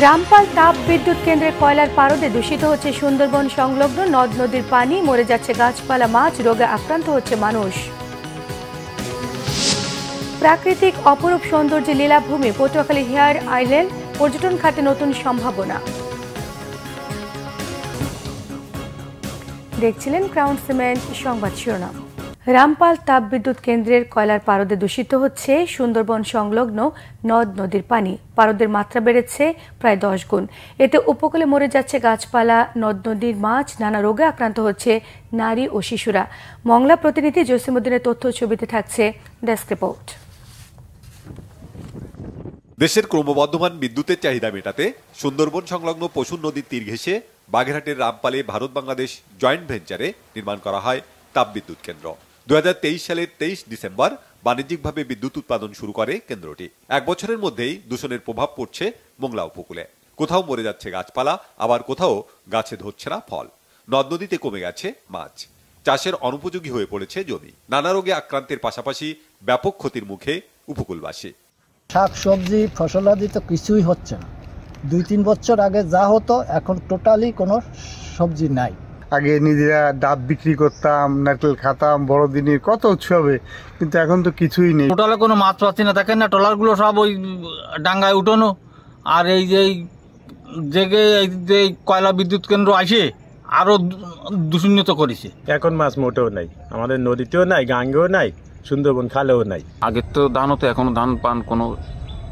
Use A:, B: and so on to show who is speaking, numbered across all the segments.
A: রামপাল তাপ বিদ্যুৎ কেন্দ্রের কয়লার পারদে দূষিত হচ্ছে সুন্দরবন সংলগ্ন নদ নদীর পানি, মরে যাচ্ছে গাছপালা, মাছ, রোগে আক্রান্ত হচ্ছে মানুষ। প্রাকৃতিক অপরূপ সৌন্দর্যে লীলাভূমি পটুয়াখালী হেয়ার আইল্যান্ড, পর্যটন খাতে নতুন সম্ভাবনা। দেখছিলেন ক্রাউন সিমেন্ট সংবাদ শিরোনাম। রামপাল তাপবিদ্যুৎ কেন্দ্রের কয়লার পারদে দূষিত হচ্ছে সুন্দরবন সংলগ্ন নদ নদীর পানি। পারদের মাত্রা বেড়েছে প্রায় 10 গুণ। এতে উপকূলে মরে যাচ্ছে গাছপালা, নদ নদীর মাছ, নানা রোগে আক্রান্ত হচ্ছে নারী ও শিশুরা। মংলা প্রতিনিধি জসিমউদ্দিনের তথ্য ছবিতে থাকছে ডেস্ক রিপোর্ট।
B: দেশের ক্রমবর্ধমান বিদ্যুতের চাহিদা মেটাতে সুন্দরবন সংলগ্ন পশুর নদীর তীর ঘেঁষে বাগেরহাটের রামপালে ভারত বাংলাদেশ জয়েন্ট ভেঞ্চারে নির্মাণ করা হয় তাপবিদ্যুৎ কেন্দ্র। 2023 সালের 23 ডিসেম্বর বাণিজ্যিকভাবে বিদ্যুৎ উৎপাদন শুরু করে কেন্দ্রটি। এক বছরের মধ্যেই দূষণের প্রভাব পড়ছে মোংলা উপকূলে। কোথাও মরে যাচ্ছে গাছপালা, আবার কোথাও গাছে ধরছে না ফল। নদ নদীতে কমে গেছে মাছ, চাষের অনুপযোগী হয়ে পড়েছে জমি। নানা রোগে আক্রান্তের পাশাপাশি ব্যাপক ক্ষতির মুখে উপকূলবাসী।
C: শাক সবজি ফসলাদি তো কিছুই হচ্ছে না। 2-3 বছর আগে যা হতো এখন টোটালি কোনো সবজি নাই।
D: আগে নিজেরা ডাব বিক্রি করতাম, নারকেল খাতাম, বড়দিনের কত উৎসবে, কিন্তু এখন তো কিছুই নেই।
E: টোটালে কোনো মাছ পাচ্ছি না, দেখেন না ট্রলারগুলো সব ওই ডাঙ্গায় উঠানো। আর এই যে কয়লা বিদ্যুৎ কেন্দ্র আসে আরো দূষিত করেছে।
F: এখন মাছ মোটেও নাই, আমাদের নদীতেও নাই, গাঙ্গেও নাই, সুন্দরবন খালেও নাই।
G: আগের তো ধান হতো, এখনো ধান পান কোনো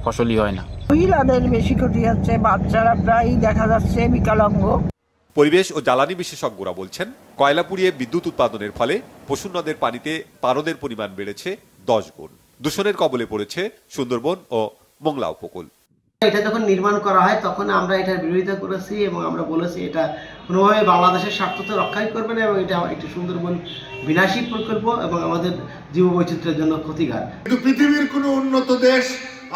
G: ফসলই হয় না।
H: মহিলাদের বেশি ক্ষতি হচ্ছে, বাচ্চারা প্রায় দেখা যাচ্ছে বিকলাঙ্গ।
B: পরিবেশ ও জ্বালানি বিশেষজ্ঞরা বলছেন, কয়লা পুড়িয়ে বিদ্যুৎ উৎপাদনের ফলে পশুর নদের পানিতে পারদের পরিমাণ বেড়েছে 10 গুণ। দূষণের কবলে পড়েছে সুন্দরবন ও মোংলা উপকূল।
I: এটা যখন নির্মাণ করা হয় তখন আমরা এটার বিরোধিতা করেছি এবং আমরা বলেছি এটা কোনোভাবে বাংলাদেশের স্বার্থ তো রক্ষাই করবে না এবং এটা একটি সুন্দরবন বিনাশী প্রকল্প এবং আমাদের জীববৈচিত্র্যের জন্য ক্ষতিকর।
J: কিন্তু পৃথিবীর কোনো উন্নত দেশ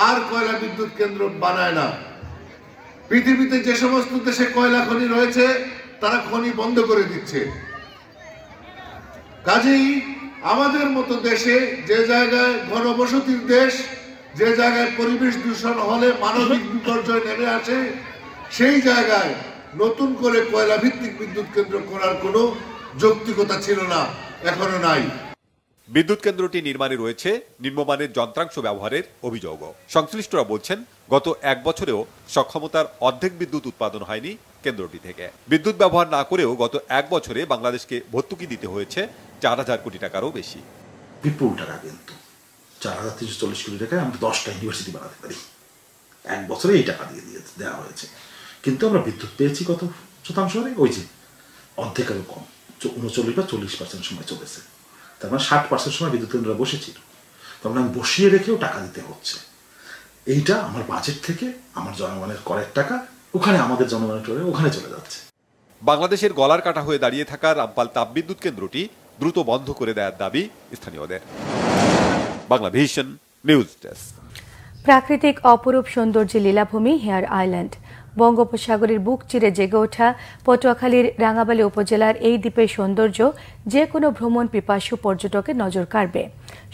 J: আর কয়লা বিদ্যুৎ কেন্দ্র বানায় না। পৃথিবীতে যে সমস্ত দেশে কয়লা খনি রয়েছে তারা খনি বন্ধ করে দিচ্ছে। কাজেই আমাদের মতো দেশে, যে জায়গায় ঘনবসতির দেশ, যে জায়গায় পরিবেশ দূষণ হলে মানবিক বিপর্যয় নেমে আসে, সেই জায়গায় নতুন করে কয়লা ভিত্তিক বিদ্যুৎ কেন্দ্র করার কোনো যৌক্তিকতা ছিল না, এখনো নাই।
B: বিদ্যুৎ কেন্দ্রটি নির্মাণে রয়েছে নিম্নমানের যন্ত্রাংশ ব্যবহারের অভিযোগ। সংশ্লিষ্টরা বলছেন, গত 1 বছরেও সক্ষমতার অর্ধেক বিদ্যুৎ উৎপাদন হয়নি কেন্দ্রটি থেকে। বিদ্যুৎ ব্যবহার না করেও গত 1 বছরে বাংলাদেশকে ভর্তুকি দিতে হয়েছে 4000 কোটি টাকারও বেশি।
K: বিপুল টাকা, কিন্তু 4340 কোটি টাকায় আমরা 10টা ইউনিভার্সিটি বানাতে পারি। 1 বছরে এই টাকা দেওয়া হয়েছে, কিন্তু আমরা বিদ্যুৎ পেয়েছি কত শতাংশ? ওই যে অর্ধেকেরও কম, 39 বা 40% সময় চলেছে। তার মানে 60% সময় বিদ্যুৎ কেন্দ্র বসেছিল। তার মানে বসিয়ে রেখেও টাকা দিতে হচ্ছে। এইটা আমার বাজেট থেকে আমার জনগণের করের টাকা ওখানে আমাদের জনগণের ওখানে চলে যাচ্ছে।
B: বাংলাদেশের গলার কাটা হয়ে দাঁড়িয়ে থাকা রামপাল তাপবিদ্যুৎ কেন্দ্রটি দ্রুত বন্ধ করে দেওয়ার দাবি স্থানীয়দের। Bangla vision news desk.
A: প্রাকৃতিক অপরূপ সৌন্দর্যে লীলাভূমি হেয়ার আইল্যান্ড। বঙ্গোপসাগরের বুক চিরে জেগে ওঠা পটুয়াখালীর রাঙাবালী উপজেলার এই দ্বীপের সৌন্দর্য যে কোনো ভ্রমণ পিপাসু পর্যটকের নজর কাড়বে।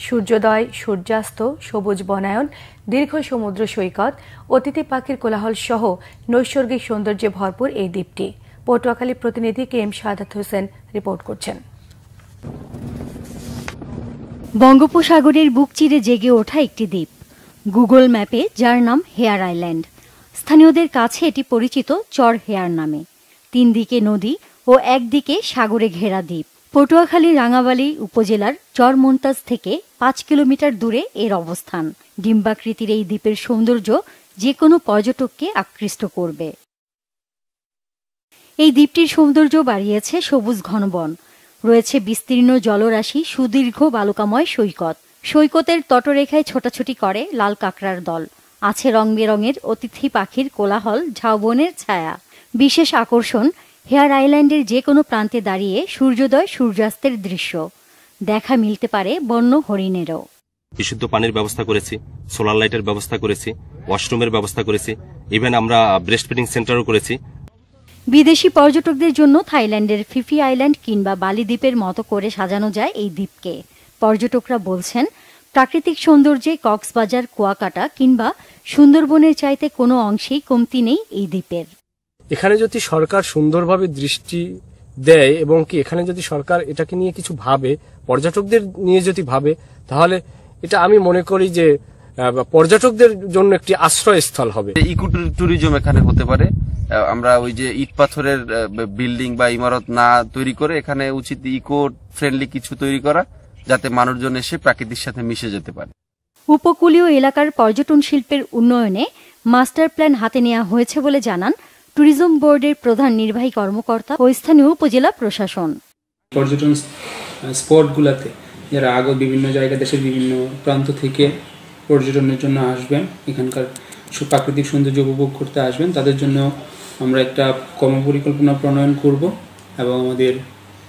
A: সূর্যোদয়, সূর্যাস্ত, সবুজ বনায়ন, দীর্ঘ সমুদ্র সৈকত, অতিথি পাখির কোলাহল সহ নৈসর্গিক সৌন্দর্যে ভরপুর এই দ্বীপটি। পটুয়াখালী প্রতিনিধি KM সাদাত হোসেন রিপোর্ট করছেন।
L: বঙ্গোপসাগরের বুক চিরে জেগে ওঠা একটি দ্বীপ, গুগল ম্যাপে যার নাম হেয়ার আইল্যান্ড। স্থানীয়দের কাছে এটি পরিচিত চর হেয়ার নামে। 3 দিকে নদী ও একদিকে সাগরে ঘেরা দ্বীপ। পটুয়াখালী রাঙাবালী উপজেলার চর মন্তাজ থেকে 5 কিলোমিটার দূরে এর অবস্থান। ডিম্বাকৃতির এই দ্বীপের সৌন্দর্য যে কোনো পর্যটককে আকৃষ্ট করবে। এই দ্বীপটির সৌন্দর্য বাড়িয়েছে সবুজ ঘন বন, রয়েছে বিস্তীর্ণ জলরাশি, সুদীর্ঘ বালুকাময় সৈকত। সৈকতের তটরেখায় ছোটাছুটি করে লাল কাঁকড়ার দল। আছে রং বেরঙের অতিথি পাখির কোলাহল, ঝাউবনের ছায়া। বিশেষ আকর্ষণ হেয়ার আইল্যান্ডের যে কোনো প্রান্তে দাঁড়িয়ে সূর্যোদয় সূর্যাস্তের দৃশ্য দেখা মিলতে পারে বন্য হরিণেরও।
M: বিশুদ্ধ পানির ব্যবস্থা করেছি, সোলার লাইটের ব্যবস্থা করেছি, ওয়াশরুমের ব্যবস্থা করেছি, ইভেন আমরা ব্রেস্ট ফিডিং সেন্টারও করেছি।
L: বিদেশি পর্যটকদের জন্য থাইল্যান্ডের ফিফি আইল্যান্ড কিংবা বালি দ্বীপের মতো করে সাজানো যায় এই দ্বীপকে। পর্যটকরা বলছেন, প্রাকৃতিক সৌন্দর্যে কক্সবাজার, কুয়াকাটা কিংবা সুন্দরবনের চাইতে কোনো অংশেই কমতি নেই এই দ্বীপের।
N: এখানে যদি সরকার সুন্দরভাবে দৃষ্টি দেয় এবং কি এখানে যদি সরকার এটাকে নিয়ে কিছু ভাবে, পর্যটকদের নিয়ে যদি ভাবে, তাহলে এটা আমি মনে করি যে পর্যটকদের জন্য একটি আশ্রয়স্থল হবে।
O: ইকো ট্যুরিজম এখানে হতে পারে। আমরা ওই যে ইট পাথরের বিল্ডিং বা ইমারত না তৈরি করে এখানে উচিত ইকো ফ্রেন্ডলি কিছু তৈরি করা, যাতে মানুষজন এসে প্রাকৃতির সাথে মিশে যেতে পারে।
L: উপকূলীয় এলাকার পর্যটন শিল্পের উন্নয়নে মাস্টার প্ল্যান হাতে নেওয়া হয়েছে বলে জানান ট্যুরিজম বোর্ডের প্রধান নির্বাহী কর্মকর্তা ও স্থানীয় উপজেলা প্রশাসন।
P: পর্যটন স্পটগুলোতে যারা আগে বিভিন্ন জায়গা, দেশের বিভিন্ন প্রান্ত থেকে পর্যটনের জন্য আসবেন, এখানকার প্রাকৃতিক সৌন্দর্য উপভোগ করতে আসবেন, তাদের জন্য আমরা একটা কর্মপরিকল্পনা প্রণয়ন করব এবং আমাদের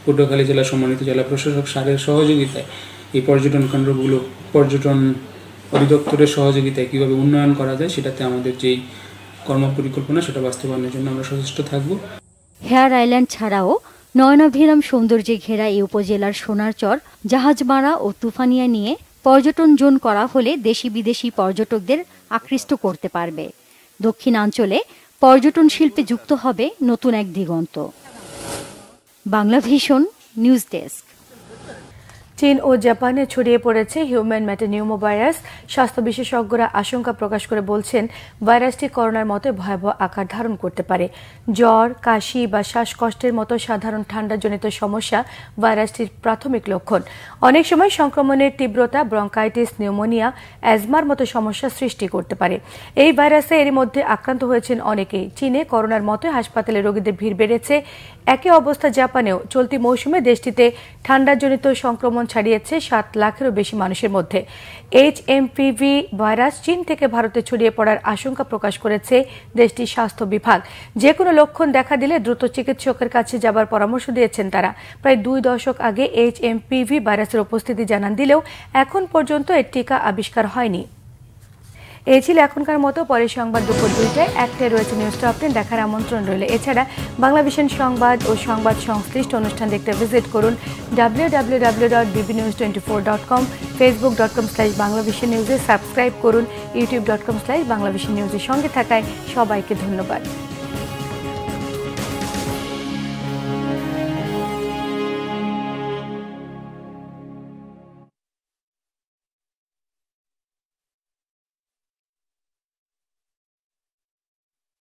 P: পটুয়াখালী জেলা সম্মানিত জেলা প্রশাসক স্যারের সহযোগিতায় এই পর্যটন কেন্দ্রগুলো পর্যটন অধিদপ্তরের সহযোগিতায় কীভাবে উন্নয়ন করা যায়, সেটাতে আমাদের যেই কর্মপরিকল্পনা সেটা বাস্তবায়নের জন্য আমরা সচেষ্ট থাকব।
L: হেয়ার আইল্যান্ড ছাড়াও নয়নাভিরাম সৌন্দর্যে ঘেরা এই উপজেলার সোনারচর, জাহাজমারা ও তুফানিয়া নিয়ে পর্যটন জোন করা হলে দেশি বিদেশি পর্যটকদের আকৃষ্ট করতে পারবে। দক্ষিণাঞ্চলে পর্যটন শিল্পে যুক্ত হবে নতুন এক দিগন্ত। Bangla vision news desk.
A: চীন ও জাপানে ছড়িয়ে পড়েছে হিউম্যান মেটানিউমো ভাইরাস। স্বাস্থ্য বিশেষজ্ঞরা আশঙ্কা প্রকাশ করে বলছেন, ভাইরাসটি করোনার মতো ভয়াবহ আকার ধারণ করতে পারে। জ্বর, কাশি বা শ্বাসকষ্টের মতো সাধারণ ঠান্ডাজনিত সমস্যা ভাইরাসটির প্রাথমিক লক্ষণ। অনেক সময় সংক্রমণের তীব্রতা ব্রঙ্কাইটিস, নিউমোনিয়া, অ্যাজমার মতো সমস্যা সৃষ্টি করতে পারে। এই ভাইরাসে এরই মধ্যে আক্রান্ত হয়েছেন অনেকেই। চীনে করোনার মতো হাসপাতালে রোগীদের ভিড় বেড়েছে। একই অবস্থা জাপানেও। চলতি মৌসুমে দেশটিতে ঠান্ডাজনিত সংক্রমণ ছাড়িয়েছে 7 লাখেরও বেশি মানুষের মধ্যে। HMPV ভাইরাস চীন থেকে ভারতে ছড়িয়ে পড়ার আশঙ্কা প্রকাশ করেছে দেশটির স্বাস্থ্য বিভাগ। যে কোনো লক্ষণ দেখা দিলে দ্রুত চিকিৎসকের কাছে যাবার পরামর্শ দিয়েছেন তারা। প্রায় 2 দশক আগে HMPV ভাইরাসের উপস্থিতি জানান দিলেও এখন পর্যন্ত এর টিকা আবিষ্কার হয়নি। এই ছিল এখনকার মতো। পরের সংবাদ দুপুর 2টায়। একটাই রয়েছে নিউজ টপ 10, দেখার আমন্ত্রণ রইল। এছাড়া বাংলা ভিশন সংবাদ ও সংবাদ সংশ্লিষ্ট অনুষ্ঠান দেখতে ভিজিট করুন www.bbnews24.com, facebook.com/banglavisionnews-এ সাবস্ক্রাইব করুন, youtube.com/banglavisionnews-এর সঙ্গে থাকায় সবাইকে ধন্যবাদ।